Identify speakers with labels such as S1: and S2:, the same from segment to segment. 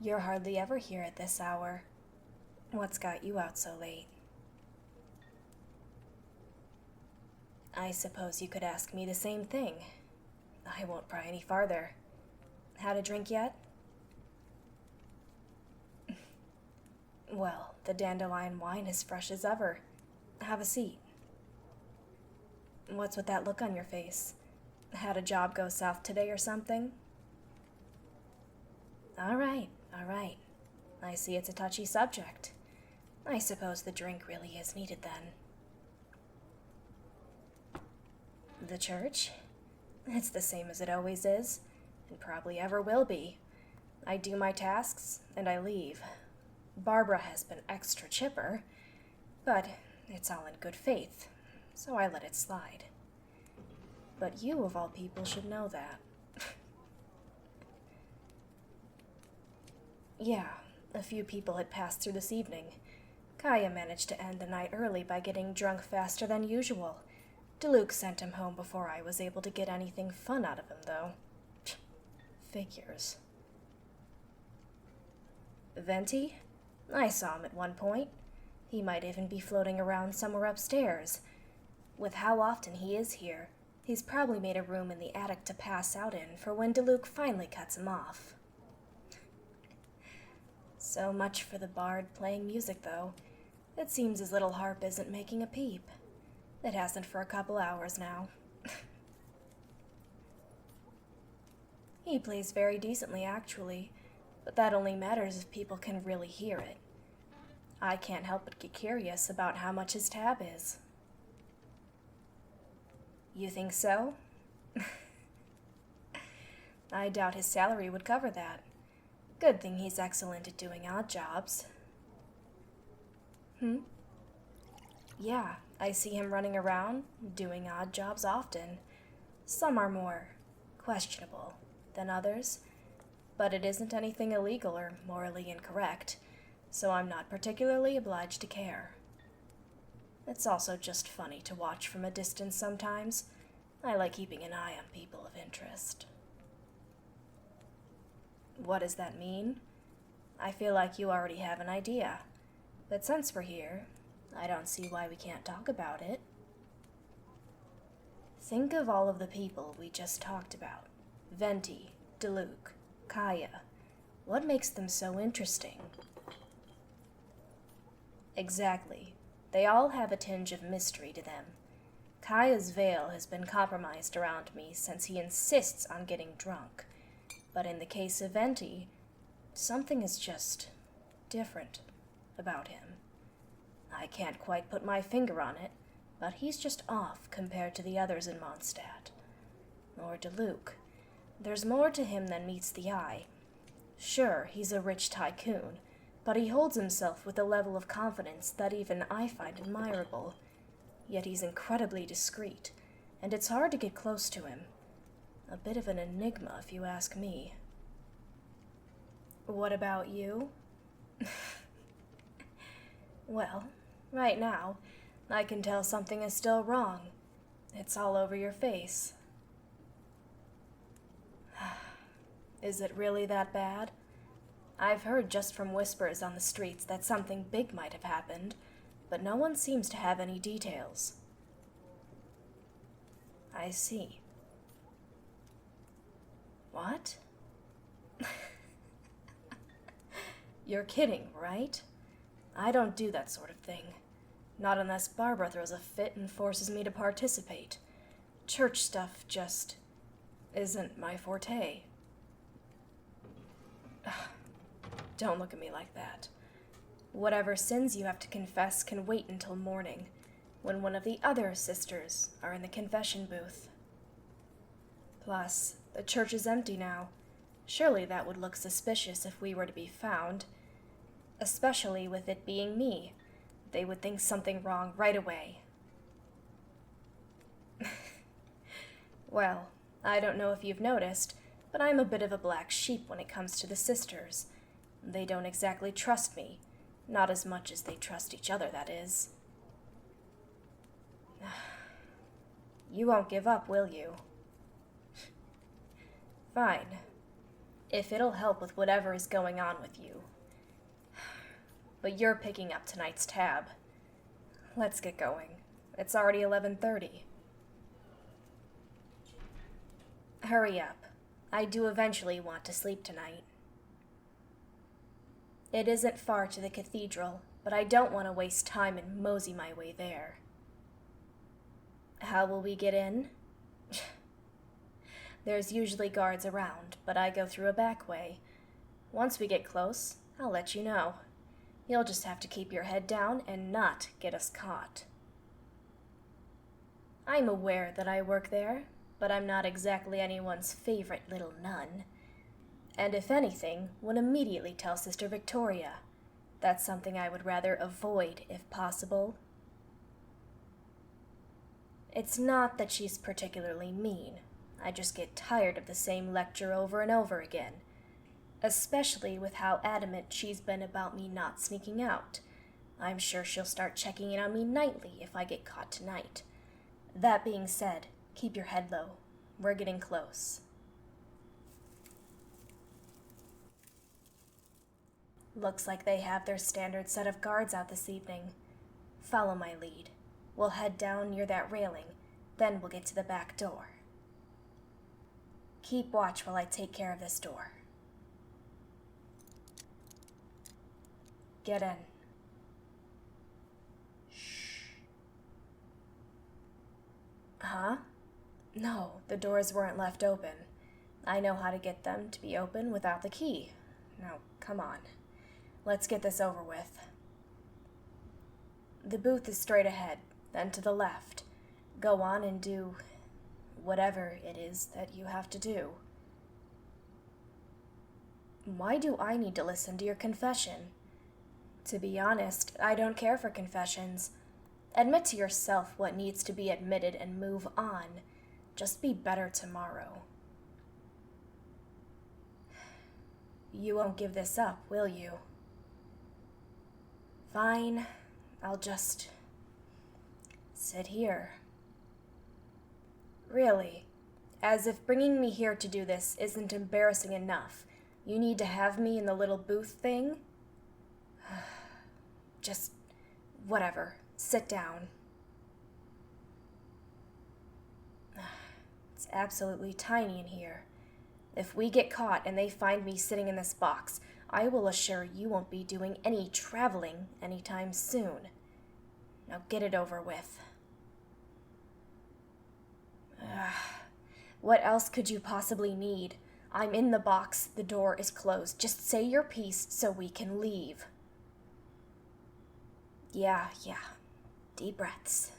S1: You're hardly ever here at this hour. What's got you out so late? I suppose you could ask me the same thing. I won't pry any farther. Had a drink yet? Well, the dandelion wine is fresh as ever. Have a seat. What's with that look on your face? Had a job go south today or something? All right. I see it's a touchy subject. I suppose the drink really is needed then. The church? It's the same as it always is, and probably ever will be. I do my tasks, and I leave. Barbara has been extra chipper, but it's all in good faith, so I let it slide. But you, of all people, should know that. Yeah, a few people had passed through this evening. Kaya managed to end the night early by getting drunk faster than usual. DeLuke sent him home before I was able to get anything fun out of him, though. Figures. Venti? I saw him at one point. He might even be floating around somewhere upstairs. With how often he is here, he's probably made a room in the attic to pass out in for when DeLuke finally cuts him off. So much for the bard playing music, though. It seems his little harp isn't making a peep. It hasn't for a couple hours now. He plays very decently, actually, but that only matters if people can really hear it. I can't help but get curious about how much his tab is. You think so? I doubt his salary would cover that. Good thing he's excellent at doing odd jobs. Yeah, I see him running around, doing odd jobs often. Some are more questionable than others, but it isn't anything illegal or morally incorrect, so I'm not particularly obliged to care. It's also just funny to watch from a distance sometimes. I like keeping an eye on people of interest. What does that mean? I feel like you already have an idea, but since we're here, I don't see why we can't talk about it. Think of all of the people we just talked about. Venti, DeLuke, Kaya. What makes them so interesting? Exactly. They all have a tinge of mystery to them. Kaya's veil has been compromised around me since he insists on getting drunk. But in the case of Venti, something is just different about him. I can't quite put my finger on it, but he's just off compared to the others in Mondstadt. Or DeLuke. There's more to him than meets the eye. Sure, he's a rich tycoon, but he holds himself with a level of confidence that even I find admirable. Yet he's incredibly discreet, and it's hard to get close to him. A bit of an enigma, if you ask me. What about you? Well, right now, I can tell something is still wrong. It's all over your face. Is it really that bad? I've heard just from whispers on the streets that something big might have happened, but no one seems to have any details. I see. What? You're kidding, right? I don't do that sort of thing. Not unless Barbara throws a fit and forces me to participate. Church stuff just isn't my forte. Don't look at me like that. Whatever sins you have to confess can wait until morning, when one of the other sisters are in the confession booth. Plus, the church is empty now. Surely that would look suspicious if we were to be found. Especially with it being me. They would think something wrong right away. Well, I don't know if you've noticed, but I'm a bit of a black sheep when it comes to the sisters. They don't exactly trust me. Not as much as they trust each other, that is. You won't give up, will you? Fine. if it'll help with whatever is going on with you. But you're picking up tonight's tab. Let's get going. It's already 11:30. Hurry up. I do eventually want to sleep tonight. It isn't far to the cathedral, but I don't want to waste time and mosey my way there. How will we get in? There's usually guards around, but I go through a back way. Once we get close, I'll let you know. You'll just have to keep your head down and not get us caught. I'm aware that I work there, but I'm not exactly anyone's favorite little nun. And if anything, would immediately tell Sister Victoria. That's something I would rather avoid if possible. It's not that she's particularly mean. I just get tired of the same lecture over and over again. Especially with how adamant she's been about me not sneaking out. I'm sure she'll start checking in on me nightly if I get caught tonight. That being said, keep your head low. We're getting close. Looks like they have their standard set of guards out this evening. Follow my lead. We'll head down near that railing, then we'll get to the back door. Keep watch while I take care of this door. Get in. Shh. Huh? No, the doors weren't left open. I know how to get them to be open without the key. Now, come on. Let's get this over with. The booth is straight ahead, then to the left. Go on and do whatever it is that you have to do. Why do I need to listen to your confession? To be honest, I don't care for confessions. Admit to yourself what needs to be admitted and move on. Just be better tomorrow. You won't give this up, will you? Fine, I'll just sit here. Really, as if bringing me here to do this isn't embarrassing enough, you need to have me in the little booth thing? Just, whatever, sit down. It's absolutely tiny in here. If we get caught and they find me sitting in this box, I will assure you won't be doing any traveling anytime soon. Now get it over with. What else could you possibly need? I'm in the box, the door is closed. Just say your piece so we can leave. Yeah. Deep breaths.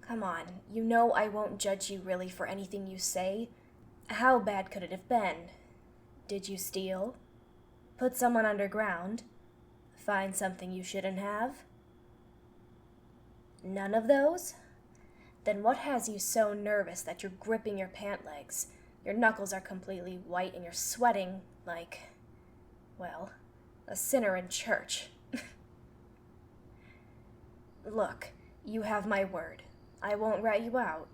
S1: Come on, you know I won't judge you really for anything you say. How bad could it have been? Did you steal? Put someone underground? Find something you shouldn't have? None of those? Then what has you so nervous that you're gripping your pant legs? Your knuckles are completely white and you're sweating like, well, a sinner in church. Look, you have my word. I won't rat you out.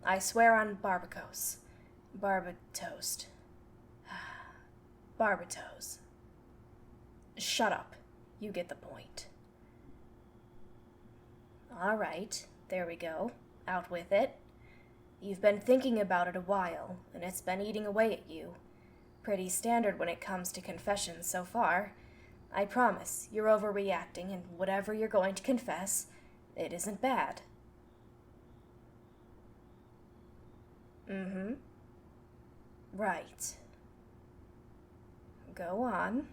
S1: I swear on Barbatos. Barbatos. Barbatos. Shut up. You get the point. All right, there we go. Out with it. You've been thinking about it a while, and it's been eating away at you. Pretty standard when it comes to confessions so far. I promise, you're overreacting, and whatever you're going to confess, it isn't bad. Mm-hmm. Right. Go on.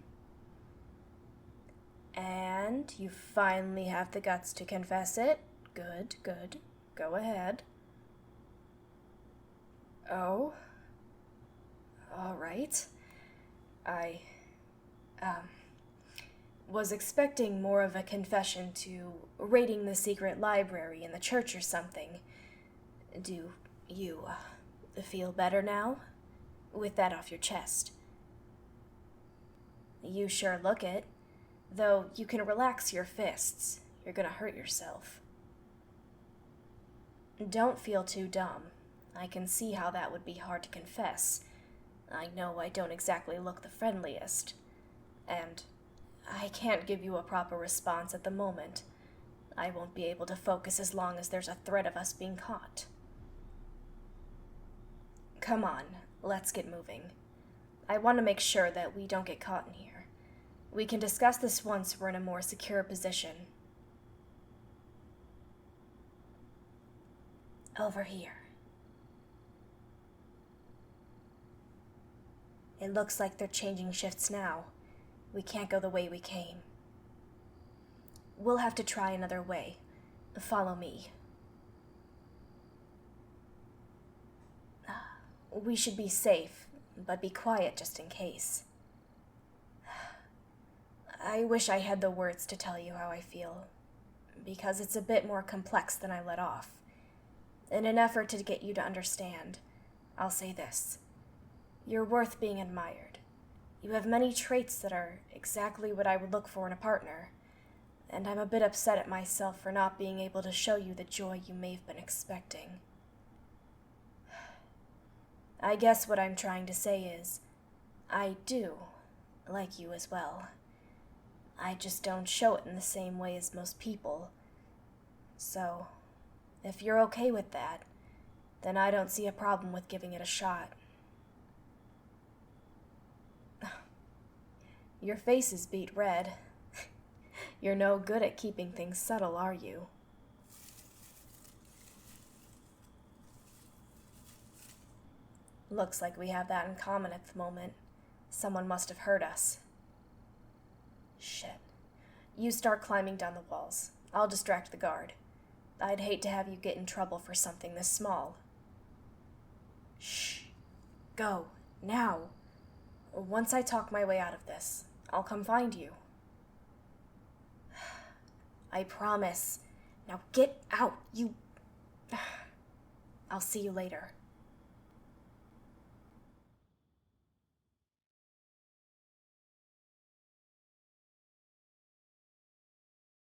S1: And you finally have the guts to confess it. Good. Go ahead. Oh? All right. I, was expecting more of a confession to raiding the secret library in the church or something. Do you, feel better now? With that off your chest. You sure look it. Though you can relax your fists. You're gonna hurt yourself. Don't feel too dumb. I can see how that would be hard to confess. I know I don't exactly look the friendliest, and I can't give you a proper response at the moment. I won't be able to focus as long as there's a threat of us being caught. Come on, let's get moving. I want to make sure that we don't get caught in here. We can discuss this once we're in a more secure position. Over here. It looks like they're changing shifts now. We can't go the way we came. We'll have to try another way. Follow me. We should be safe, but be quiet just in case. I wish I had the words to tell you how I feel, because it's a bit more complex than I let off. In an effort to get you to understand, I'll say this. You're worth being admired. You have many traits that are exactly what I would look for in a partner, and I'm a bit upset at myself for not being able to show you the joy you may have been expecting. I guess what I'm trying to say is, I do like you as well. I just don't show it in the same way as most people. So, if you're okay with that, then I don't see a problem with giving it a shot. Your face is beet red. You're no good at keeping things subtle, are you? Looks like we have that in common at the moment. Someone must have heard us. Shit. You start climbing down the walls. I'll distract the guard. I'd hate to have you get in trouble for something this small. Shh. Go. Now. Once I talk my way out of this, I'll come find you. I promise. Now get out, you... I'll see you later.